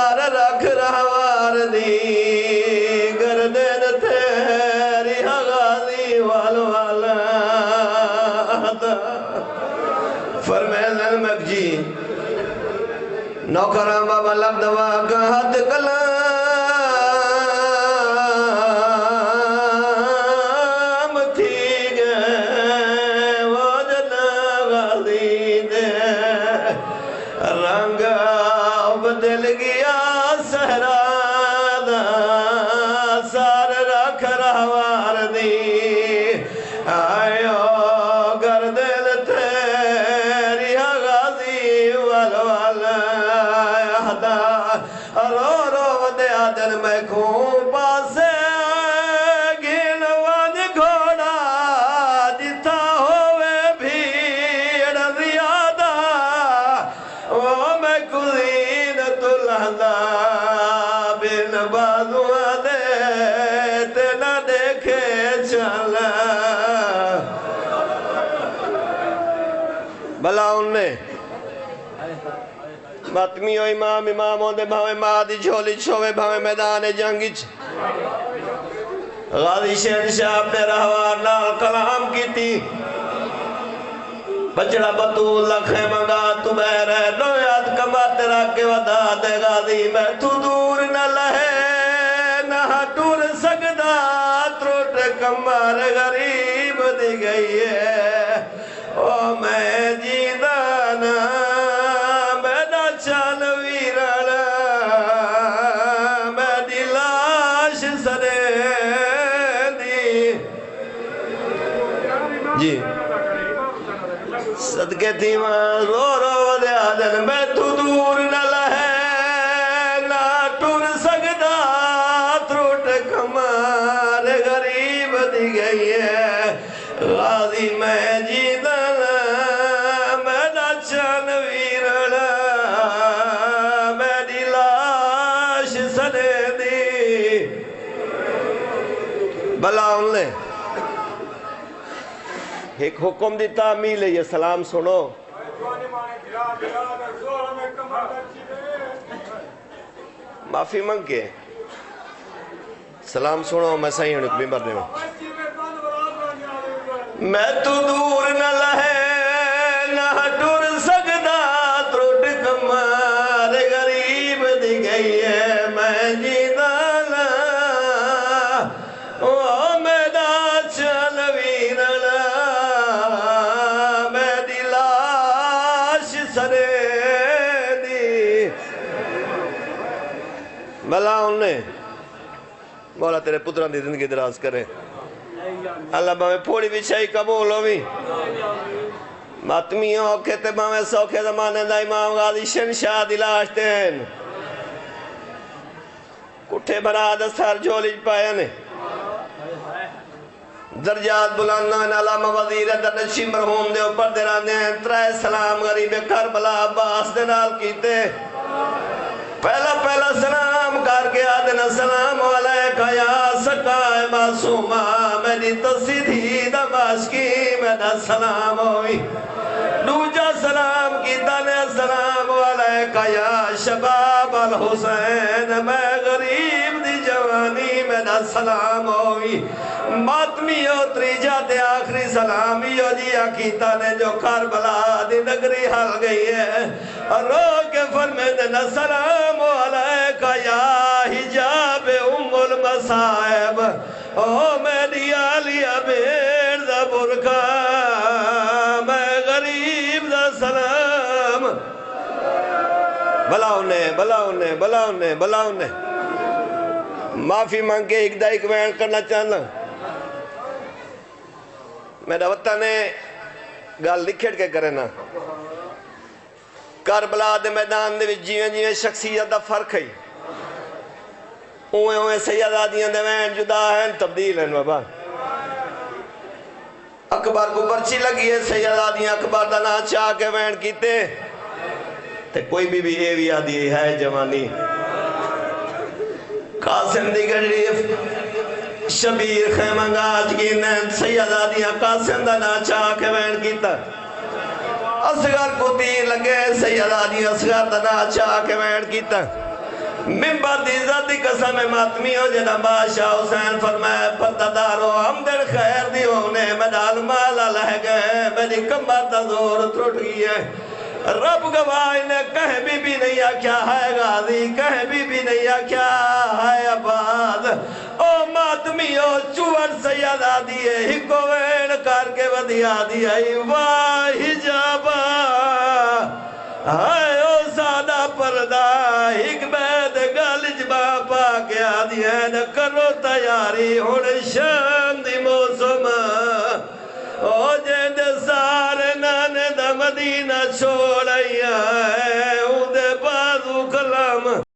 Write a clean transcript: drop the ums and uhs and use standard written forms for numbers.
سار رکھ رہوار دی گردن تیری غازی والوالا فرمیل مکجی نوکران بابا لب دوا کا حد کلام تھی گئے وہ جنا غازی دے رنگ بدل گیا سہرا دا سار رکھ رہوار دی آئیو گردن تیری غازی والوالا رو رو دیا دل میں خون پاسے گھن ون گھوڑا جتا ہوئے بھیڑ زیادہ وہ میں کزین تلہدہ بن بازو دے تینا دیکھے چلا بھلا انہیں ماتمی و امام ہوندے بھاوے مادی جھولی چھوے بھاوے میدان جنگی غازی شہنشاہ اپنے رہوار نال کلام کی تھی بچڑا بطول لکھے منگا تو بہرے نویات کما تیرا کے ودا دے غازی میں تو دور نہ لہے نہ ٹور سکدا تروٹ کمار غریب دی گئی ہے او میں جیدانا چال ویرانا میں دلاش سرے دی جی صدقے تھی ماں رو رو دے آدن میں تو دور نہ لہے نہ ٹور سکدا تروٹ کمار غریب دی گئی ہے غازی میں جیدانا میں نہ چال ویرانا بھلا انہیں ایک حکم دی تعمیل ہے یہ سلام سنو معافی منگ کے سلام سنو میں صحیح ہوں اکبر مرنے میں تو دور نہ لہے نہ ٹور سکدا تروٹ کمار غریب دی گئی ہے میں جیدانا او میدا چل ویرنا میں دلاش سرے دی بھلا انہیں مولا تیرے پتران دی زندگی دراز کرے اللہ باوے پھوڑی بچھائی قبول ہوئی ماتمی اوکے تے باوے سوکھے زمانے دا امام غازی شہنشاہ دلاش تین کٹھے بھرا دستار جھولی پایا نے درجات بلندہ ان علامہ وزیر دردشی مرحوم دے اوپر دیرانے ہیں ترائے سلام غریب کربلا عباس دے نال کیتے پہلا سلام کر کے آدھنا السلام علیکہ یا سکائے معصومہ میری تصیدی دماشقی میرا سلام ہوئی دوجہ سلام کی دانے السلام علیکہ یا شباب الحسین میں غریب دی جوانی میرا سلام ہوئی ماتمی اتری جاتے آخری سلامی ہو جی عقیدہ نے جو کربلا دی نگری حل گئی ہے رو کے فرمے دینا السلام علیکہ یا حجاب ام المصائب او میری آلیہ بیر دا برکا میں غریب دا سلام بلا انہیں معافی مانگ کے ایک دا ایک بیان کرنا چاہنا میرا وطن نے گال لکھڑ کے کرے نا کربلا دے میدان دے جیویں شخصیت دا فرق ہے اوے سیدادیاں دے وین جدا ہیں تبدیل ہیں بابا اکبر کو پرچی لگی ہے سیدادیاں اکبر دا نا چاہ کے وین کیتے تے کوئی بھی اے بھی آدھی ہے جوانی قاسم دی گڑی شبیر خیمنگا آج کی نیند سیدادیاں قاسم دا نا چاہ کے وین کیتا اصغر کو تیر لگے سیدادیاں اصغر دا نا چاہ کے وین کیتا ممبر دی ذاتی قسم ماتمی ہو جنا بادشاہ حسین فرمائے پتہ دارو ہم دل خیر دی ہونے مدال مالا لہ گئے میری کمبر تا زور ترٹ گئی ہے رب گواہ نے کہیں بھی نہیں آکھیا ہے غازی کہیں بھی نہیں آکھیا ہے عباد او ماتمیو چوڑ سیادہ دیئے ہکو وین کار کے ودیا دیئے واہ جابا ہائے او سادہ پردہ ایک بید گالج باپا کیا دیئے نہ کرو تیاری ہون شام دی موسم او جیند سارے نانے دا مدینہ چھوڑیا ہے او دے